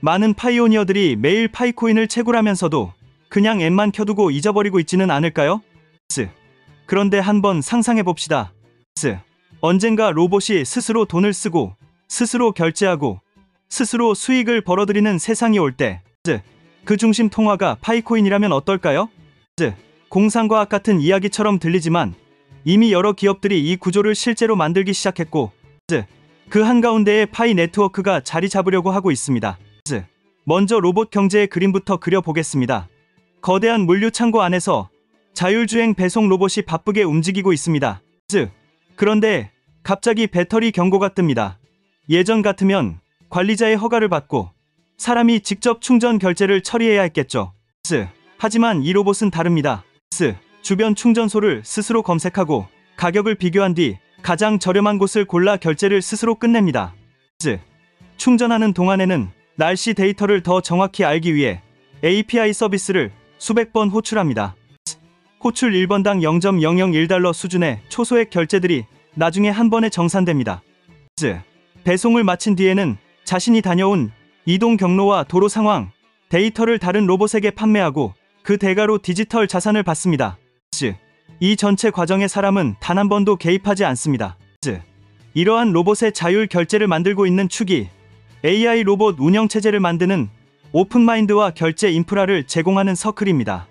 많은 파이오니어들이 매일 파이코인을 채굴하면서도 그냥 앱만 켜두고 잊어버리고 있지는 않을까요? 그런데 한번 상상해봅시다. 언젠가 로봇이 스스로 돈을 쓰고 스스로 결제하고 스스로 수익을 벌어들이는 세상이 올 때, 그 중심 통화가 파이코인이라면 어떨까요? 공상과학 같은 이야기처럼 들리지만 이미 여러 기업들이 이 구조를 실제로 만들기 시작했고, 그 한가운데에 파이 네트워크가 자리 잡으려고 하고 있습니다. 먼저 로봇 경제의 그림부터 그려보겠습니다. 거대한 물류 창고 안에서 자율주행 배송 로봇이 바쁘게 움직이고 있습니다. 그런데 갑자기 배터리 경고가 뜹니다. 예전 같으면 관리자의 허가를 받고 사람이 직접 충전 결제를 처리해야 했겠죠. 하지만 이 로봇은 다릅니다. 주변 충전소를 스스로 검색하고 가격을 비교한 뒤 가장 저렴한 곳을 골라 결제를 스스로 끝냅니다. 충전하는 동안에는 날씨 데이터를 더 정확히 알기 위해 API 서비스를 수백 번 호출합니다. 호출 1번당 0.001달러 수준의 초소액 결제들이 나중에 한 번에 정산됩니다. 배송을 마친 뒤에는 자신이 다녀온 이동 경로와 도로 상황, 데이터를 다른 로봇에게 판매하고 그 대가로 디지털 자산을 받습니다. 이 전체 과정에 사람은 단 한 번도 개입하지 않습니다. 이러한 로봇의 자율 결제를 만들고 있는 축이 AI 로봇 운영체제를 만드는 오픈마인드와 결제 인프라를 제공하는 서클입니다.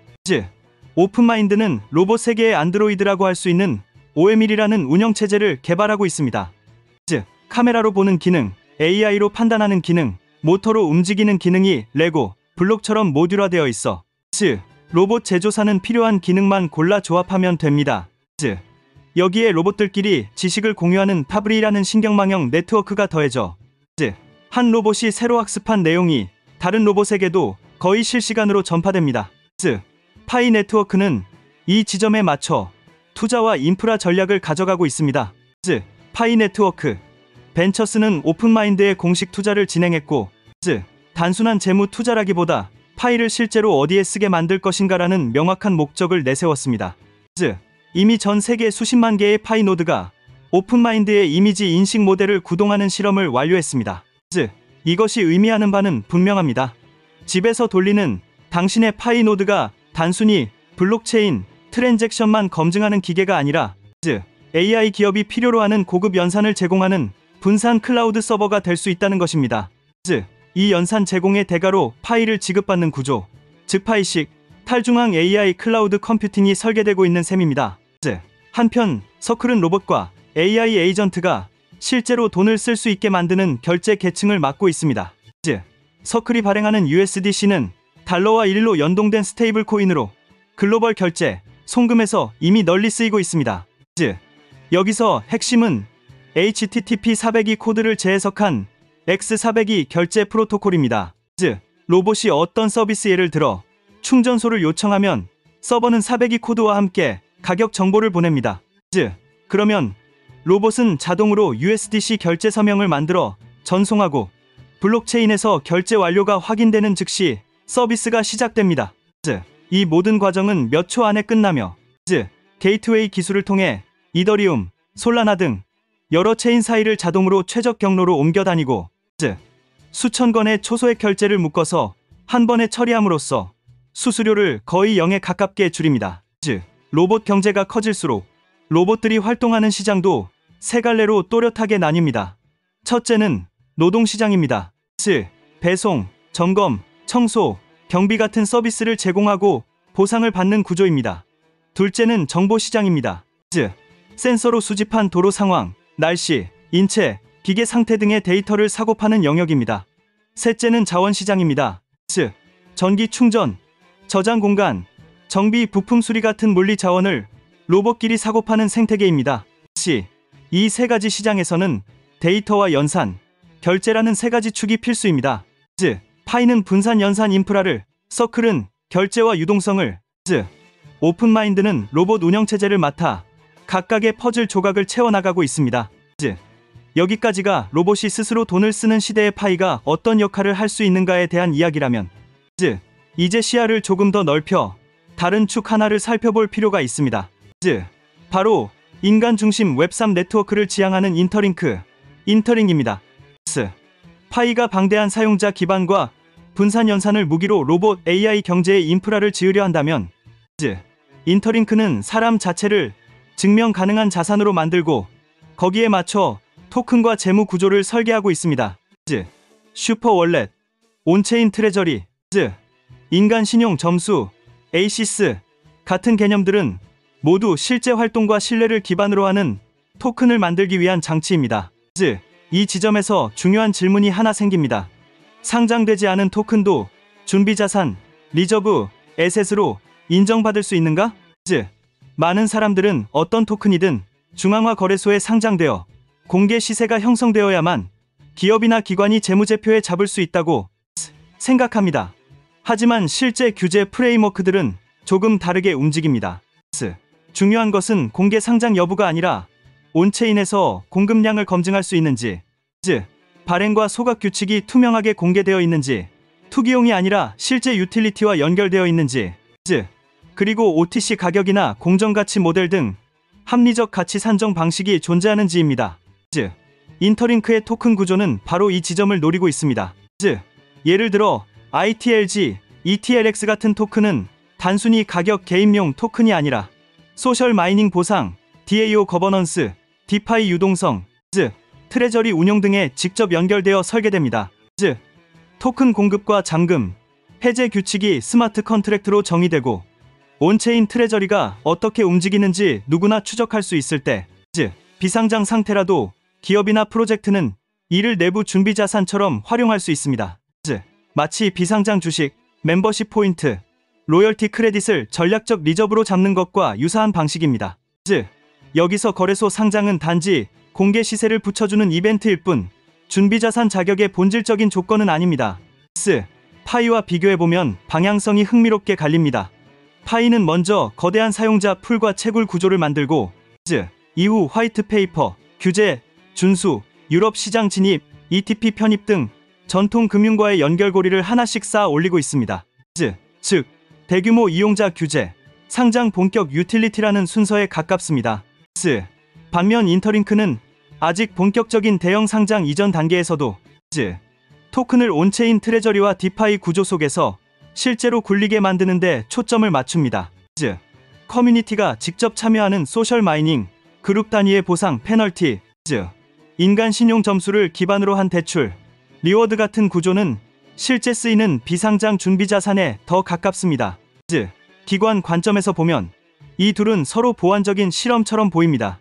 오픈마인드는 로봇 세계의 안드로이드라고 할 수 있는 OML이라는 운영체제를 개발하고 있습니다. 카메라로 보는 기능, AI로 판단하는 기능, 모터로 움직이는 기능이 레고, 블록처럼 모듈화되어 있어 로봇 제조사는 필요한 기능만 골라 조합하면 됩니다. 여기에 로봇들끼리 지식을 공유하는 파브리라는 신경망형 네트워크가 더해져 한 로봇이 새로 학습한 내용이 다른 로봇에게도 거의 실시간으로 전파됩니다. 파이 네트워크는 이 지점에 맞춰 투자와 인프라 전략을 가져가고 있습니다. 파이 네트워크 벤처스는 오픈마인드에 공식 투자를 진행했고, 단순한 재무 투자라기보다 파이를 실제로 어디에 쓰게 만들 것인가라는 명확한 목적을 내세웠습니다. 이미 전 세계 수십만 개의 파이 노드가 오픈마인드의 이미지 인식 모델을 구동하는 실험을 완료했습니다. 이것이 의미하는 바는 분명합니다. 집에서 돌리는 당신의 파이 노드가 단순히 블록체인 트랜잭션만 검증하는 기계가 아니라 AI 기업이 필요로 하는 고급 연산을 제공하는 분산 클라우드 서버가 될 수 있다는 것입니다. 이 연산 제공의 대가로 파이를 지급받는 구조, 즉 파이식 탈중앙 AI 클라우드 컴퓨팅이 설계되고 있는 셈입니다. 한편 서클은 로봇과 AI 에이전트가 실제로 돈을 쓸 수 있게 만드는 결제 계층을 맡고 있습니다. 서클이 발행하는 USDC는 달러와 일로 연동된 스테이블 코인으로 글로벌 결제, 송금에서 이미 널리 쓰이고 있습니다. 여기서 핵심은 HTTP 402 코드를 재해석한 X402 결제 프로토콜입니다. 로봇이 어떤 서비스 예를 들어 충전소를 요청하면 서버는 402 코드와 함께 가격 정보를 보냅니다. 그러면 로봇은 자동으로 USDC 결제 서명을 만들어 전송하고 블록체인에서 결제 완료가 확인되는 즉시 서비스가 시작됩니다. 이 모든 과정은 몇 초 안에 끝나며 게이트웨이 기술을 통해 이더리움, 솔라나 등 여러 체인 사이를 자동으로 최적 경로로 옮겨 다니고 수천 건의 초소액 결제를 묶어서 한 번에 처리함으로써 수수료를 거의 0에 가깝게 줄입니다. 로봇 경제가 커질수록 로봇들이 활동하는 시장도 세 갈래로 또렷하게 나뉩니다. 첫째는 노동시장입니다. 배송, 점검, 청소, 경비 같은 서비스를 제공하고 보상을 받는 구조입니다. 둘째는 정보시장입니다. 센서로 수집한 도로 상황, 날씨, 인체, 기계 상태 등의 데이터를 사고 파는 영역입니다. 셋째는 자원시장입니다. 전기 충전, 저장 공간, 정비, 부품 수리 같은 물리 자원을 로봇끼리 사고 파는 생태계입니다. 이 세 가지 시장에서는 데이터와 연산, 결제라는 세 가지 축이 필수입니다. 파이는 분산 연산 인프라를, 서클은 결제와 유동성을, 오픈마인드는 로봇 운영체제를 맡아 각각의 퍼즐 조각을 채워나가고 있습니다. 여기까지가 로봇이 스스로 돈을 쓰는 시대의 파이가 어떤 역할을 할 수 있는가에 대한 이야기라면, 이제 시야를 조금 더 넓혀 다른 축 하나를 살펴볼 필요가 있습니다. 바로 인간 중심 웹3 네트워크를 지향하는 인터링크입니다. 파이가 방대한 사용자 기반과 분산 연산을 무기로 로봇 AI 경제의 인프라를 지으려 한다면 인터링크는 사람 자체를 증명 가능한 자산으로 만들고 거기에 맞춰 토큰과 재무 구조를 설계하고 있습니다. 슈퍼 월렛, 온체인 트레저리, 인간 신용 점수, 에이시스 같은 개념들은 모두 실제 활동과 신뢰를 기반으로 하는 토큰을 만들기 위한 장치입니다. 이 지점에서 중요한 질문이 하나 생깁니다. 상장되지 않은 토큰도 준비자산, 리저브, 에셋으로 인정받을 수 있는가? 많은 사람들은 어떤 토큰이든 중앙화 거래소에 상장되어 공개 시세가 형성되어야만 기업이나 기관이 재무제표에 잡을 수 있다고 생각합니다. 하지만 실제 규제 프레임워크들은 조금 다르게 움직입니다. 중요한 것은 공개 상장 여부가 아니라 온체인에서 공급량을 검증할 수 있는지, 발행과 소각 규칙이 투명하게 공개되어 있는지, 투기용이 아니라 실제 유틸리티와 연결되어 있는지, 그리고 OTC 가격이나 공정가치 모델 등 합리적 가치 산정 방식이 존재하는지입니다. 인터링크의 토큰 구조는 바로 이 지점을 노리고 있습니다. 예를 들어 ITLG, ETLX 같은 토큰은 단순히 가격 개입용 토큰이 아니라 소셜 마이닝 보상, DAO 거버넌스, 디파이 유동성, 트레저리 운용 등에 직접 연결되어 설계됩니다. 토큰 공급과 잠금, 해제 규칙이 스마트 컨트랙트로 정의되고 온체인 트레저리가 어떻게 움직이는지 누구나 추적할 수 있을 때, 비상장 상태라도 기업이나 프로젝트는 이를 내부 준비 자산처럼 활용할 수 있습니다. 마치 비상장 주식, 멤버십 포인트, 로열티 크레딧을 전략적 리저브로 잡는 것과 유사한 방식입니다. 여기서 거래소 상장은 단지 공개 시세를 붙여주는 이벤트일 뿐 준비자산 자격의 본질적인 조건은 아닙니다. 파이와 비교해보면 방향성이 흥미롭게 갈립니다. 파이는 먼저 거대한 사용자 풀과 채굴 구조를 만들고 이후 화이트페이퍼, 규제, 준수, 유럽 시장 진입, ETP 편입 등 전통 금융과의 연결고리를 하나씩 쌓아 올리고 있습니다. 즉, 대규모 이용자 규제, 상장 본격 유틸리티라는 순서에 가깝습니다. 반면 인터링크는 아직 본격적인 대형 상장 이전 단계에서도 토큰을 온체인 트레저리와 디파이 구조 속에서 실제로 굴리게 만드는 데 초점을 맞춥니다. 커뮤니티가 직접 참여하는 소셜 마이닝, 그룹 단위의 보상, 페널티, 인간 신용 점수를 기반으로 한 대출, 리워드 같은 구조는 실제 쓰이는 비상장 준비 자산에 더 가깝습니다. 기관 관점에서 보면 이 둘은 서로 보완적인 실험처럼 보입니다.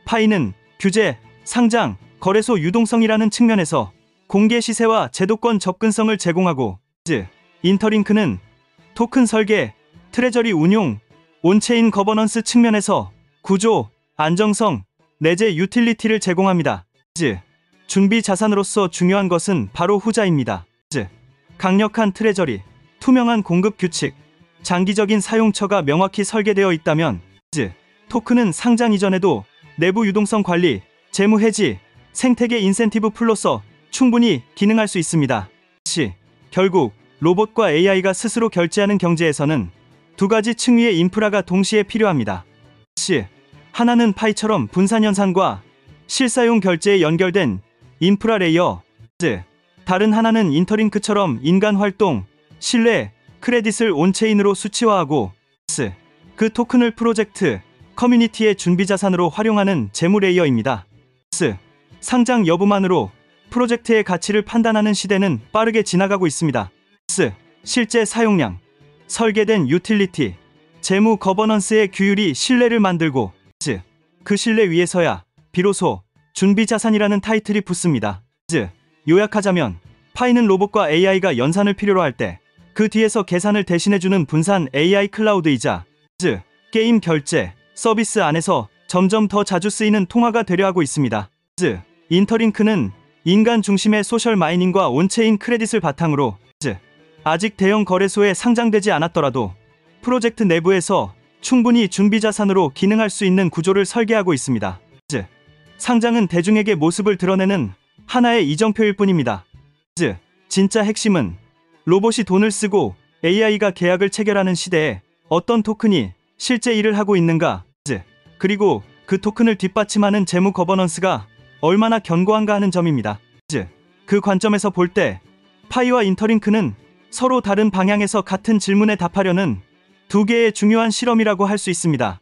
파이는 규제, 상장, 거래소 유동성이라는 측면에서 공개 시세와 제도권 접근성을 제공하고, 인터링크는 토큰 설계, 트레저리 운용, 온체인 거버넌스 측면에서 구조, 안정성, 내재 유틸리티를 제공합니다. 준비 자산으로서 중요한 것은 바로 후자입니다. 강력한 트레저리, 투명한 공급 규칙, 장기적인 사용처가 명확히 설계되어 있다면 토큰은 상장 이전에도 내부 유동성 관리, 재무 해지, 생태계 인센티브 풀로서 충분히 기능할 수 있습니다. 결국 로봇과 AI가 스스로 결제하는 경제에서는 두 가지 층위의 인프라가 동시에 필요합니다. 하나는 파이처럼 분산 연산과 실사용 결제에 연결된 인프라 레이어, 다른 하나는 인터링크처럼 인간 활동, 신뢰, 크레딧을 온체인으로 수치화하고 그 토큰을 프로젝트, 커뮤니티의 준비자산으로 활용하는 재무 레이어입니다. 상장 여부만으로 프로젝트의 가치를 판단하는 시대는 빠르게 지나가고 있습니다. 실제 사용량, 설계된 유틸리티, 재무 거버넌스의 규율이 신뢰를 만들고 그 신뢰 위에서야 비로소 준비자산이라는 타이틀이 붙습니다. 요약하자면 파이는 로봇과 AI가 연산을 필요로 할 때 그 뒤에서 계산을 대신해주는 분산 AI 클라우드이자 게임 결제, 서비스 안에서 점점 더 자주 쓰이는 통화가 되려 하고 있습니다. 인터링크는 인간 중심의 소셜 마이닝과 온체인 크레딧을 바탕으로 아직 대형 거래소에 상장되지 않았더라도 프로젝트 내부에서 충분히 준비자산으로 기능할 수 있는 구조를 설계하고 있습니다. 상장은 대중에게 모습을 드러내는 하나의 이정표일 뿐입니다. 진짜 핵심은 로봇이 돈을 쓰고 AI가 계약을 체결하는 시대에 어떤 토큰이 실제 일을 하고 있는가, 그리고 그 토큰을 뒷받침하는 재무 거버넌스가 얼마나 견고한가 하는 점입니다. 그 관점에서 볼 때 파이와 인터링크는 서로 다른 방향에서 같은 질문에 답하려는 두 개의 중요한 실험이라고 할 수 있습니다.